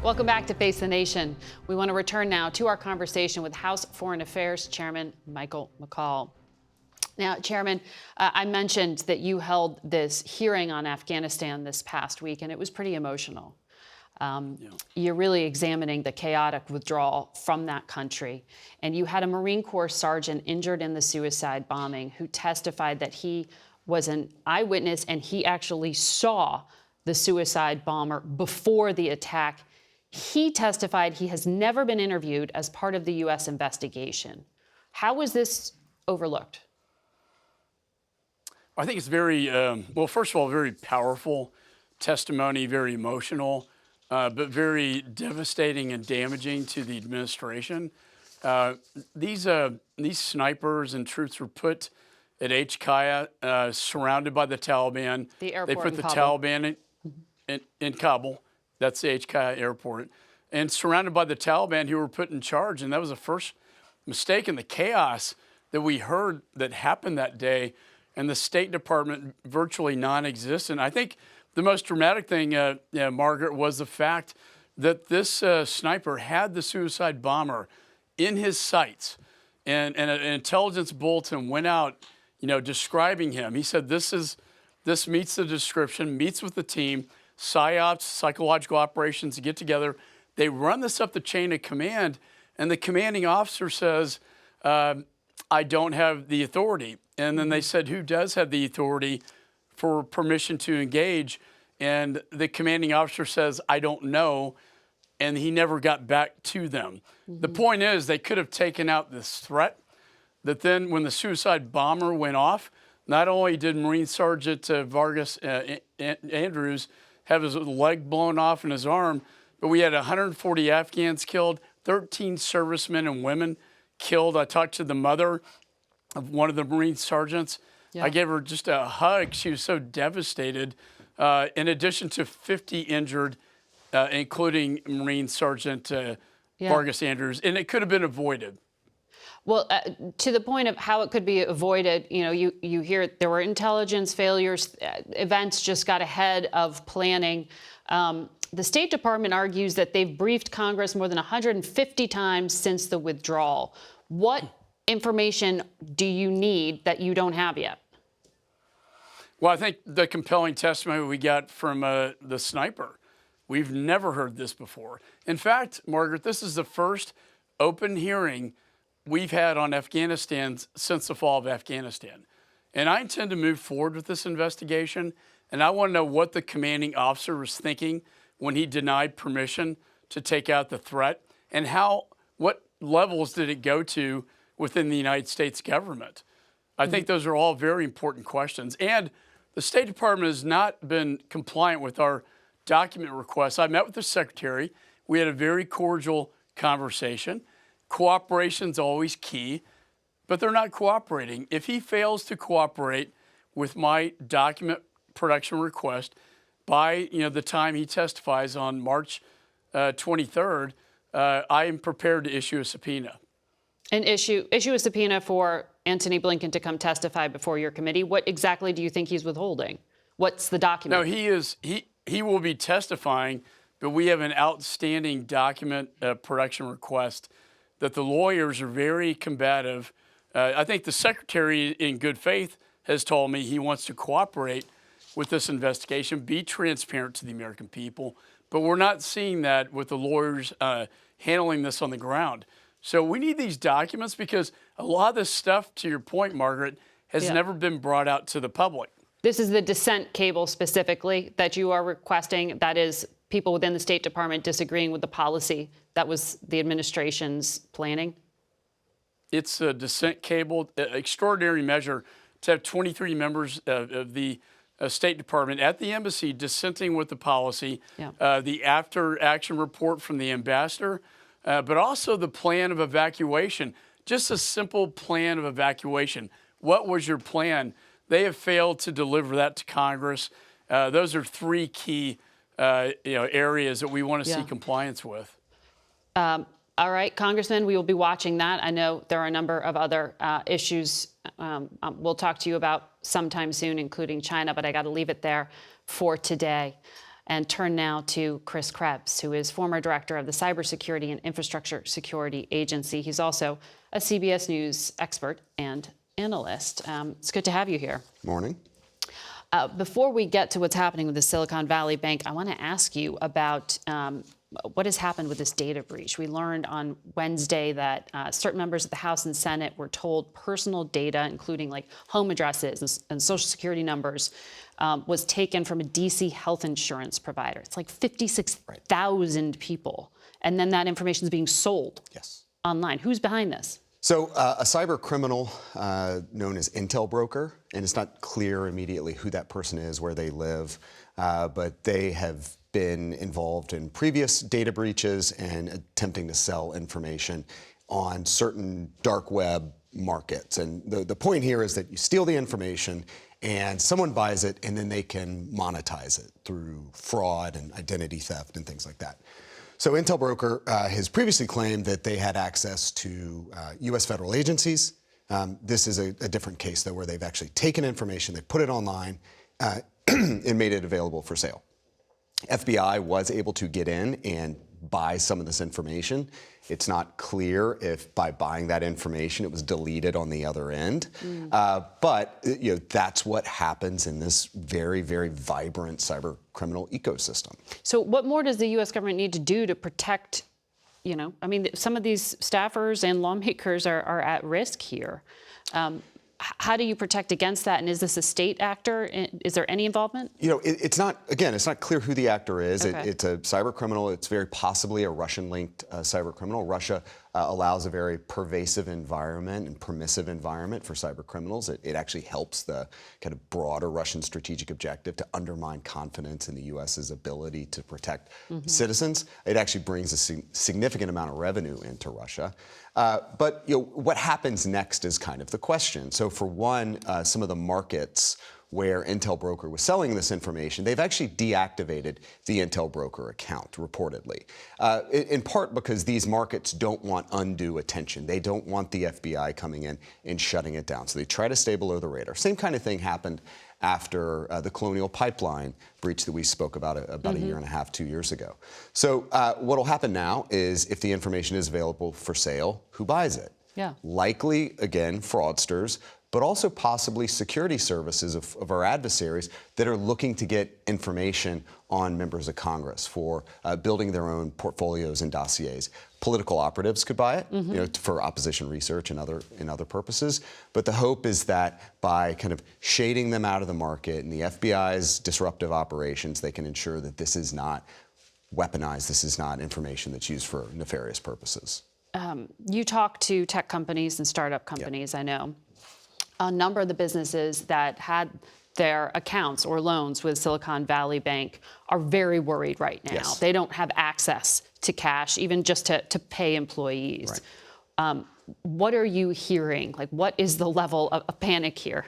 Welcome back to Face the Nation. We want to return now to our conversation with House Foreign Affairs Chairman Michael McCaul. Now, Chairman, I mentioned that you held this hearing on Afghanistan this past week, and it was pretty emotional. You're really examining the chaotic withdrawal from that country. And you had a Marine Corps sergeant injured in the suicide bombing who testified that he was an eyewitness and he actually saw the suicide bomber before the attack. He testified he has never been interviewed as part of the U.S. investigation. How was this overlooked? I think it's very, well, first of all, very powerful testimony, very emotional, but very devastating and damaging to the administration. These snipers and troops were put at HKIA, surrounded by the Taliban. The airport they put the Kabul. Taliban in Kabul. That's the HKIA airport. And surrounded by the Taliban who were put in charge. And that was the first mistake in the chaos that we heard that happened that day. And the State Department virtually non-existent. I think the most dramatic thing, Margaret, was the fact that this sniper had the suicide bomber in his sights. And an intelligence bulletin went out, describing him. He said, this meets the description, meets with the team, PSYOPs, psychological operations, to get together. They run this up the chain of command, and the commanding officer says, I don't have the authority. And then they said, who does have the authority for permission to engage? And the commanding officer says, I don't know. And he never got back to them. Mm-hmm. The point is, they could have taken out this threat that then when the suicide bomber went off, not only did Marine Sergeant Vargas Andrews have his leg blown off and his arm, but we had 140 Afghans killed, 13 servicemen and women killed. I talked to the mother of one of the Marine sergeants. Yeah. I gave her just a hug. She was so devastated. In addition to 50 injured, including Marine Sergeant Vargas Andrews, and it could have been avoided. Well, to the point of how it could be avoided, you hear there were intelligence failures, events just got ahead of planning. The State Department argues that they've briefed Congress more than 150 times since the withdrawal. What information do you need that you don't have yet? Well, I think the compelling testimony we got from the sniper. We've never heard this before. In fact, Margaret, this is the first open hearing we've had on Afghanistan since the fall of Afghanistan. And I intend to move forward with this investigation. And I want to know what the commanding officer was thinking when he denied permission to take out the threat, and what levels did it go to within the United States government. I think those are all very important questions. And the State Department has not been compliant with our document requests. I met with the Secretary. We had a very cordial conversation. Cooperation's always key, but they're not cooperating. If he fails to cooperate with my document production request by the time he testifies on March 23rd, I am prepared to issue a subpoena. And issue a subpoena for Antony Blinken to come testify before your committee. What exactly do you think he's withholding? What's the document? No, he will be testifying, but we have an outstanding document production request that the lawyers are very combative. I think the Secretary, in good faith, has told me he wants to cooperate with this investigation, be transparent to the American people, but we're not seeing that with the lawyers handling this on the ground. So we need these documents because a lot of this stuff, to your point, Margaret, has never been brought out to the public. This is the dissent cable specifically that you are requesting. That is people within the State Department disagreeing with the policy that was the administration's planning? It's a dissent cable, extraordinary measure to have 23 members of the State Department at the embassy dissenting with the policy, the after action report from the ambassador, but also the plan of evacuation, just a simple plan of evacuation. What was your plan? They have failed to deliver that to Congress. Those are three key areas that we want to see compliance with. All right, Congressman, we will be watching that. I know there are a number of other issues we'll talk to you about sometime soon, including China, but I got to leave it there for today. and turn now to Chris Krebs, who is former director of the Cybersecurity and Infrastructure Security Agency. He's also a CBS News expert and analyst. It's good to have you here. Morning. Before we get to what's happening with the Silicon Valley Bank, I want to ask you about what has happened with this data breach. We learned on Wednesday that certain members of the House and Senate were told personal data, including like home addresses and social security numbers, was taken from a DC health insurance provider. It's like 56,000 people. And then that information is being sold online. Who's behind this? So a cyber criminal known as Intel Broker, and it's not clear immediately who that person is, where they live, but they have been involved in previous data breaches and attempting to sell information on certain dark web markets. And the point here is that you steal the information and someone buys it, and then they can monetize it through fraud and identity theft and things like that. So Intel Broker has previously claimed that they had access to U.S. federal agencies. This is a different case, though, where they've actually taken information, they put it online, and made it available for sale. FBI was able to get in and buy some of this information. It's not clear if by buying that information it was deleted on the other end. But that's what happens in this very, very vibrant cyber criminal ecosystem. So what more does the U.S. government need to do to protect, I mean, some of these staffers and lawmakers are at risk here. How do you protect against that? And is this a state actor? Is there any involvement? It's not clear who the actor is. Okay. It's a cyber criminal. It's very possibly a Russian-linked cyber criminal. Russia allows a very pervasive environment and permissive environment for cyber criminals. It actually helps the kind of broader Russian strategic objective to undermine confidence in the U.S.'s ability to protect citizens. It actually brings a significant amount of revenue into Russia. But what happens next is kind of the question. So for one, some of the markets where Intel Broker was selling this information, they've actually deactivated the Intel Broker account, reportedly, in part because these markets don't want undue attention. They don't want the FBI coming in and shutting it down. So they try to stay below the radar. Same kind of thing happened after the Colonial Pipeline breach that we spoke about a year and a half, 2 years ago. So what will happen now is if the information is available for sale, who buys it? Yeah. Likely, again, fraudsters, but also possibly security services of our adversaries that are looking to get information on members of Congress for building their own portfolios and dossiers. Political operatives could buy it, for opposition research and other purposes. But the hope is that by kind of shading them out of the market and the FBI's disruptive operations, they can ensure that this is not weaponized, this is not information that's used for nefarious purposes. You talk to tech companies and startup companies, I know. A number of the businesses that had their accounts or loans with Silicon Valley Bank are very worried right now. Yes. They don't have access to cash, even just to pay employees. Right. What are you hearing? Like, what is the level of panic here?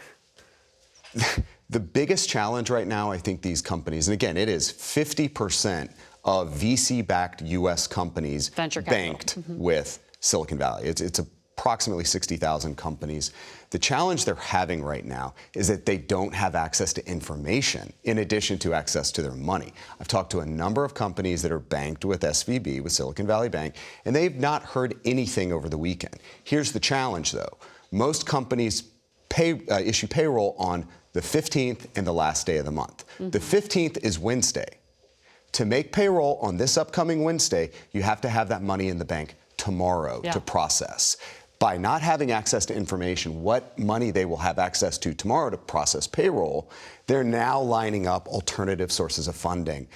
The biggest challenge right now, I think these companies, and again, it is 50% of VC-backed U.S. companies banked with Silicon Valley. It's approximately 60,000 companies. The challenge they're having right now is that they don't have access to information in addition to access to their money. I've talked to a number of companies that are banked with SVB, with Silicon Valley Bank, and they've not heard anything over the weekend. Here's the challenge, though. Most companies issue payroll on the 15th and the last day of the month. The 15th is Wednesday. To make payroll on this upcoming Wednesday, you have to have that money in the bank tomorrow to process. By not having access to information, what money they will have access to tomorrow to process payroll, they're now lining up alternative sources of funding.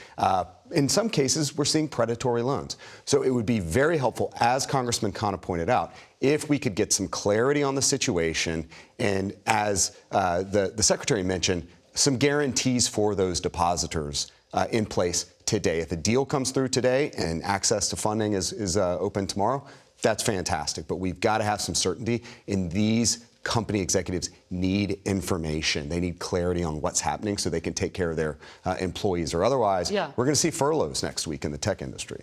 In some cases, we're seeing predatory loans. So it would be very helpful, as Congressman Khanna pointed out, if we could get some clarity on the situation and, as the Secretary mentioned, some guarantees for those depositors in place today. If a deal comes through today and access to funding is open tomorrow, that's fantastic. But we've got to have some certainty in these company executives need information. They need clarity on what's happening so they can take care of their employees, or otherwise we're going to see furloughs next week in the tech industry.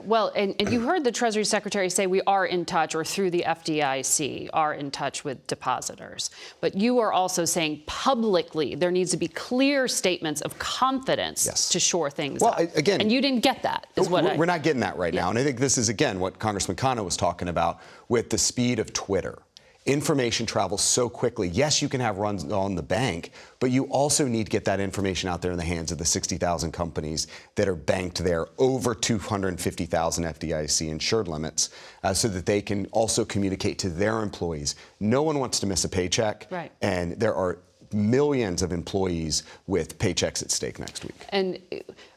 Well, and you heard the Treasury Secretary say we are in touch, or through the FDIC are in touch with depositors. But you are also saying publicly there needs to be clear statements of confidence to shore things up. Again, and you didn't get that, is what we're not getting that right now. And I think this is, again, what Congressman Khanna was talking about with the speed of Twitter. Information travels so quickly. Yes, you can have runs on the bank, but you also need to get that information out there in the hands of the 60,000 companies that are banked there, over 250,000 FDIC insured limits, so that they can also communicate to their employees. No one wants to miss a paycheck, and there are millions of employees with paychecks at stake next week. And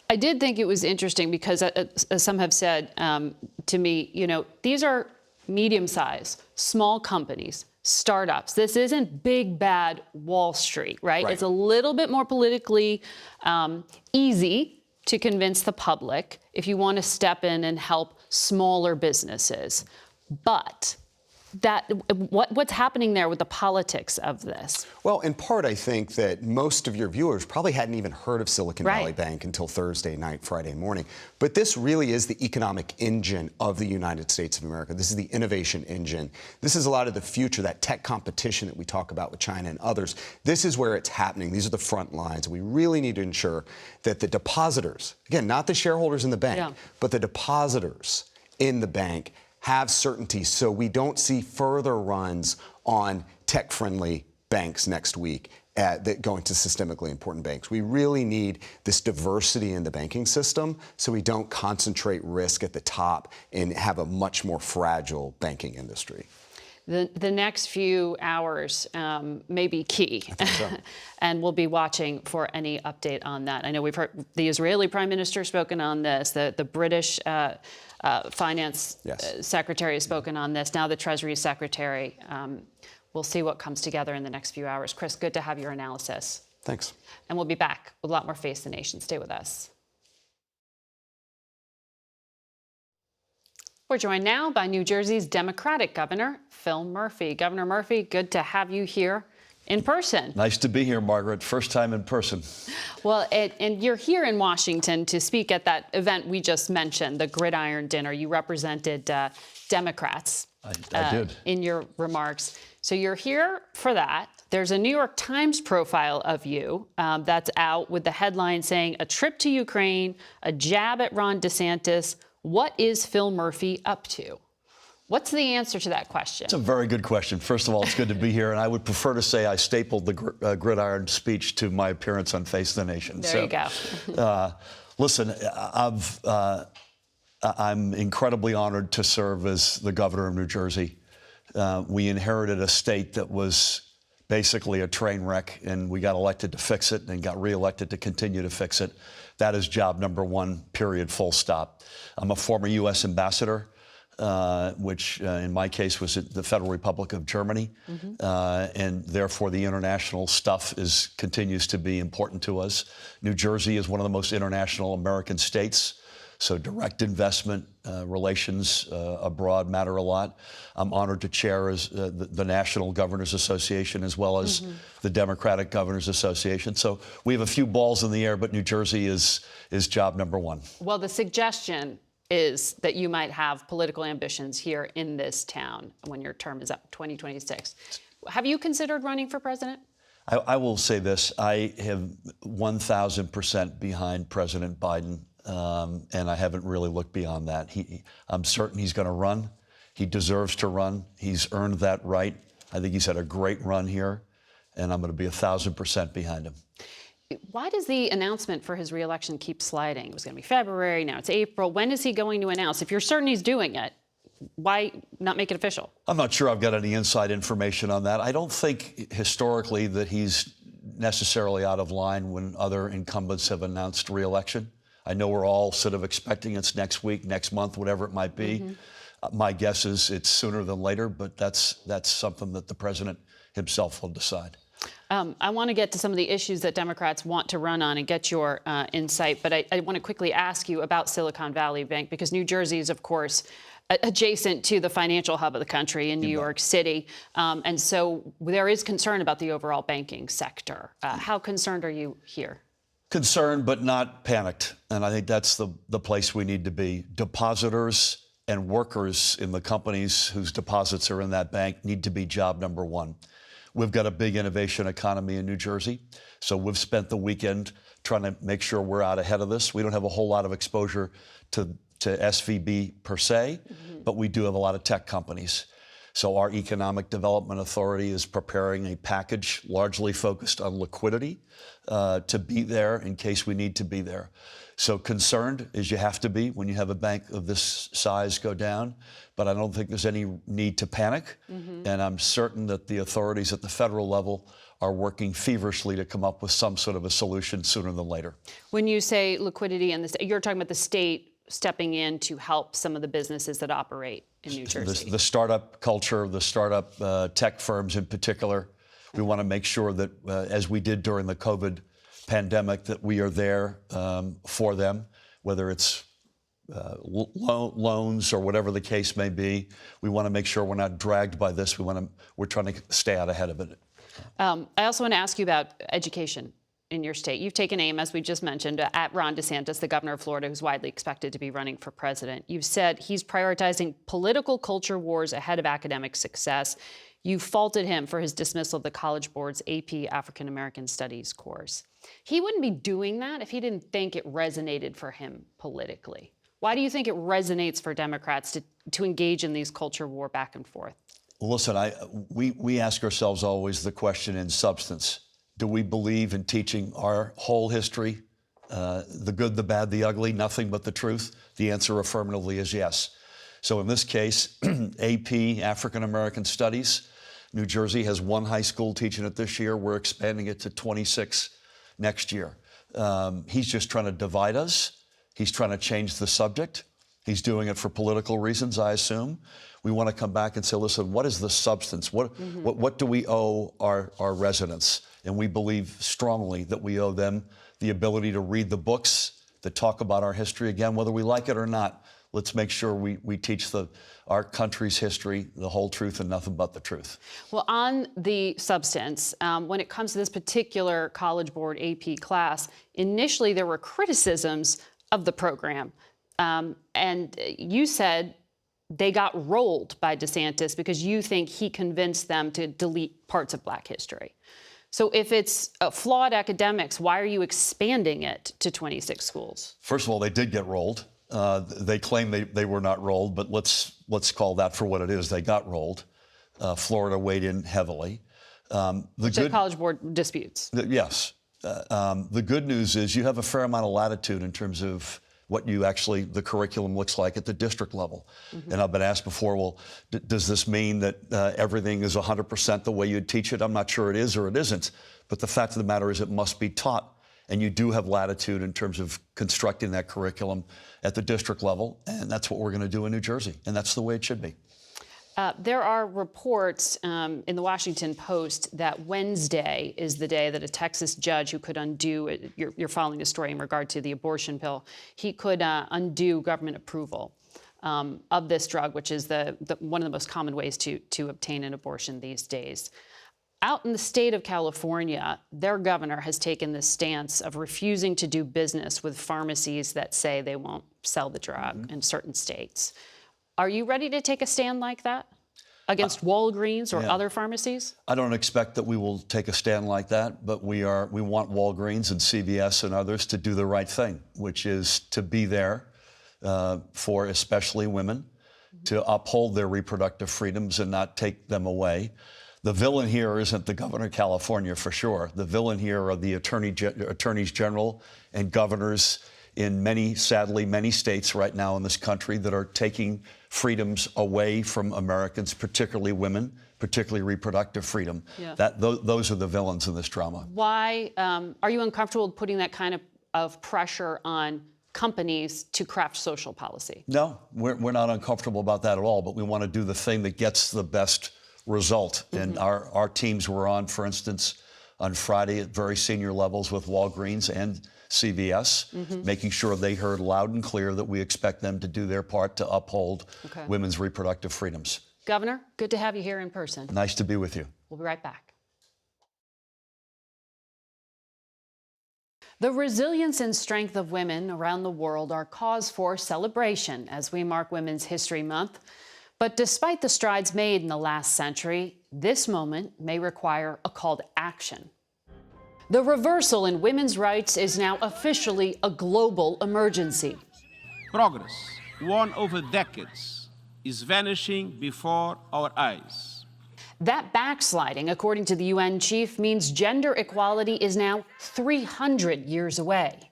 I did think it was interesting because, as some have said to me, you know, these are medium-sized, small companies, startups. This isn't big, bad Wall Street, right? It's a little bit more politically easy to convince the public if you want to step in and help smaller businesses. But what's happening there with the politics of this? Well, in part, I think that most of your viewers probably hadn't even heard of Silicon Valley Bank until Thursday night, Friday morning. But this really is the economic engine of the United States of America. This is the innovation engine. This is a lot of the future, that tech competition that we talk about with China and others. This is where it's happening. These are the front lines. We really need to ensure that the depositors, again, not the shareholders in the bank, but the depositors in the bank have certainty, so we don't see further runs on tech-friendly banks next week that going to systemically important banks. We really need this diversity in the banking system so we don't concentrate risk at the top and have a much more fragile banking industry. The next few hours may be key, I think so. And we'll be watching for any update on that. I know we've heard the Israeli Prime Minister spoken on this, the British Finance Secretary has spoken on this, now the Treasury Secretary. We'll see what comes together in the next few hours. Chris, good to have your analysis. Thanks. And we'll be back with a lot more Face the Nation. Stay with us. We're joined now by New Jersey's Democratic Governor, Phil Murphy. Governor Murphy, good to have you here in person. Nice to be here, Margaret. First time in person. Well, and you're here in Washington to speak at that event we just mentioned, the Gridiron Dinner. You represented Democrats. I did. In your remarks. So you're here for that. There's a New York Times profile of you that's out with the headline saying, "A trip to Ukraine, a jab at Ron DeSantis. What is Phil Murphy up to?" What's the answer to that question? It's a very good question. First of all, it's good to be here, and I would prefer to say I stapled the Gridiron speech to my appearance on Face the Nation. There you go. Listen, I'm incredibly honored to serve as the governor of New Jersey. We inherited a state that was basically a train wreck, and we got elected to fix it and got reelected to continue to fix it. That is job number one, period, full stop. I'm a former U.S. ambassador, which in my case was at the Federal Republic of Germany, and therefore the international stuff continues to be important to us. New Jersey is one of the most international American states. So direct investment relations abroad matter a lot. I'm honored to chair as the National Governors Association as well as the Democratic Governors Association. So we have a few balls in the air, but New Jersey is job number one. Well, the suggestion is that you might have political ambitions here in this town when your term is up, 2026. Have you considered running for president? I will say this. I have 1,000% behind President Biden. And I haven't really looked beyond that. I'm certain he's going to run. He deserves to run. He's earned that right. I think he's had a great run here, and I'm going to be 1,000% behind him. Why does the announcement for his reelection keep sliding? It was going to be February, now it's April. When is he going to announce? If you're certain he's doing it, why not make it official? I'm not sure I've got any inside information on that. I don't think historically that he's necessarily out of line when other incumbents have announced reelection. I know we're all sort of expecting it's next week, next month, whatever it might be. My guess is it's sooner than later, but that's something that the president himself will decide. I want to get to some of the issues that Democrats want to run on and get your insight, but I want to quickly ask you about Silicon Valley Bank, because New Jersey is, of course, adjacent to the financial hub of the country in New York City. And so there is concern about the overall banking sector. How concerned are you here? Concerned, but not panicked. And I think that's the place we need to be. Depositors and workers in the companies whose deposits are in that bank need to be job number one. We've got a big innovation economy in New Jersey, so we've spent the weekend trying to make sure we're out ahead of this. We don't have a whole lot of exposure to SVB per se, but we do have a lot of tech companies. So our Economic Development Authority is preparing a package largely focused on liquidity to be there in case we need to be there. So concerned as you have to be when you have a bank of this size go down, but I don't think there's any need to panic. And I'm certain that the authorities at the federal level are working feverishly to come up with some sort of a solution sooner than later. When you say liquidity, and you're talking about the state stepping in to help some of the businesses that operate in New Jersey. The startup culture, the startup tech firms in particular, we want to make sure that, as we did during the COVID pandemic, that we are there for them, whether it's loans or whatever the case may be. We want to make sure we're not dragged by this. We're trying to stay out ahead of it. I also want to ask you about education in your state. You've taken aim, as we just mentioned, at Ron DeSantis, the governor of Florida, who's widely expected to be running for president. You've said he's prioritizing political culture wars ahead of academic success. You faulted him for his dismissal of the College Board's AP African American Studies course. He wouldn't be doing that if he didn't think it resonated for him politically. Why do you think it resonates for Democrats to engage in these culture war back and forth? Well, listen, we ask ourselves always the question in substance. Do we believe in teaching our whole history, the good, the bad, the ugly, nothing but the truth? The answer affirmatively is yes. So in this case, AP African American Studies, New Jersey has one high school teaching it this year. We're expanding it to 26 next year. He's just trying to divide us. He's trying to change the subject. He's doing it for political reasons, I assume. We want to come back and say, listen, what is the substance? What do we owe our residents? And we believe strongly that we owe them the ability to read the books that talk about our history. Again, whether we like it or not, let's make sure we teach our country's history, the whole truth and nothing but the truth. Well, on the substance, when it comes to this particular College Board AP class, initially there were criticisms of the program. And you said they got rolled by DeSantis because you think he convinced them to delete parts of Black history. So if it's flawed academics, why are you expanding it to 26 schools? First of all, they did get rolled. They claim they were not rolled, but let's call that for what it is. They got rolled. Florida weighed in heavily. The College Board disputes. Yes. The good news is you have a fair amount of latitude in terms of what the curriculum looks like at the district level. And I've been asked before, well, does this mean that everything is 100% the way you'd teach it? I'm not sure it is or it isn't. But the fact of the matter is it must be taught. And you do have latitude in terms of constructing that curriculum at the district level. And that's what we're going to do in New Jersey. And that's the way it should be. There are reports in the Washington Post that Wednesday is the day that a Texas judge who could undo, you're following the story in regard to the abortion pill, he could undo government approval of this drug, which is one of the most common ways to obtain an abortion these days. Out in the state of California, their governor has taken this stance of refusing to do business with pharmacies that say they won't sell the drug in certain states. Are you ready to take a stand like that against Walgreens or other pharmacies? I don't expect that we will take a stand like that, but we want Walgreens and CVS and others to do the right thing, which is to be there for especially women, to uphold their reproductive freedoms and not take them away. The villain here isn't the governor of California, for sure. The villain here are the attorneys general and governors in sadly, many states right now in this country that are taking freedoms away from Americans, particularly women, particularly reproductive freedom. Yeah. Those are the villains in this drama. Why are you uncomfortable with putting that kind of pressure on companies to craft social policy? No, we're not uncomfortable about that at all, but we want to do the thing that gets the best result. And our teams were on, for instance, on Friday at very senior levels with Walgreens and CVS, making sure they heard loud and clear that we expect them to do their part to uphold women's reproductive freedoms. Governor, good to have you here in person. Nice to be with you. We'll be right back. The resilience and strength of women around the world are cause for celebration as we mark Women's History Month. But despite the strides made in the last century, this moment may require a call to action. The reversal in women's rights is now officially a global emergency. Progress, won over decades, is vanishing before our eyes. That backsliding, according to the UN chief, means gender equality is now 300 years away.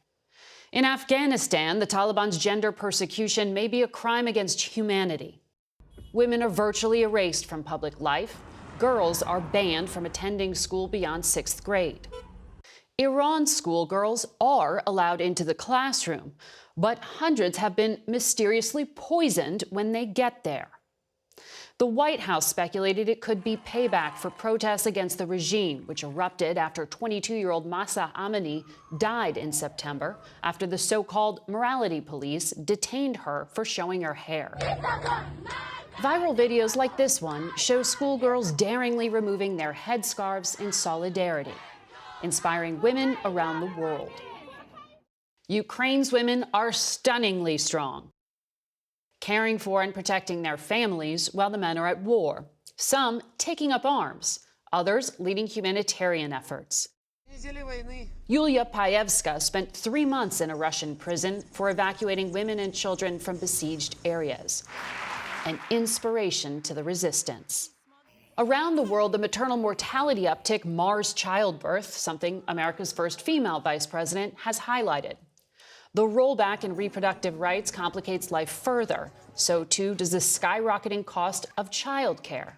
In Afghanistan, the Taliban's gender persecution may be a crime against humanity. Women are virtually erased from public life. Girls are banned from attending school beyond 6th grade. Iran's schoolgirls are allowed into the classroom, but hundreds have been mysteriously poisoned when they get there. The White House speculated it could be payback for protests against the regime, which erupted after 22-year-old Mahsa Amini died in September after the so-called morality police detained her for showing her hair. Viral videos like this one show schoolgirls daringly removing their headscarves in solidarity, inspiring women around the world. Ukraine's women are stunningly strong, caring for and protecting their families while the men are at war, some taking up arms, others leading humanitarian efforts. Yulia Paevska spent 3 months in a Russian prison for evacuating women and children from besieged areas, an inspiration to the resistance. Around the world, the maternal mortality uptick mars childbirth, something America's first female vice president has highlighted. The rollback in reproductive rights complicates life further. So too does the skyrocketing cost of childcare.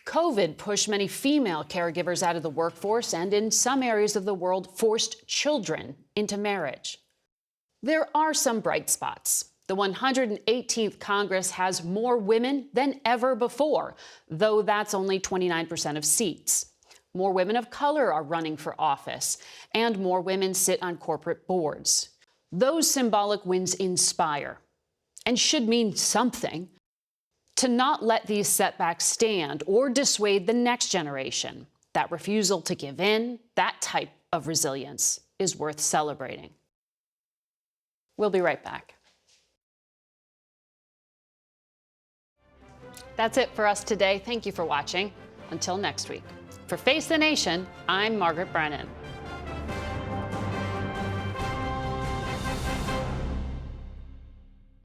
COVID pushed many female caregivers out of the workforce and in some areas of the world forced children into marriage. There are some bright spots. The 118th Congress has more women than ever before, though that's only 29% of seats. More women of color are running for office, and more women sit on corporate boards. Those symbolic wins inspire and should mean something. To not let these setbacks stand or dissuade the next generation, that refusal to give in, that type of resilience is worth celebrating. We'll be right back. That's it for us today. Thank you for watching. Until next week. For Face the Nation, I'm Margaret Brennan.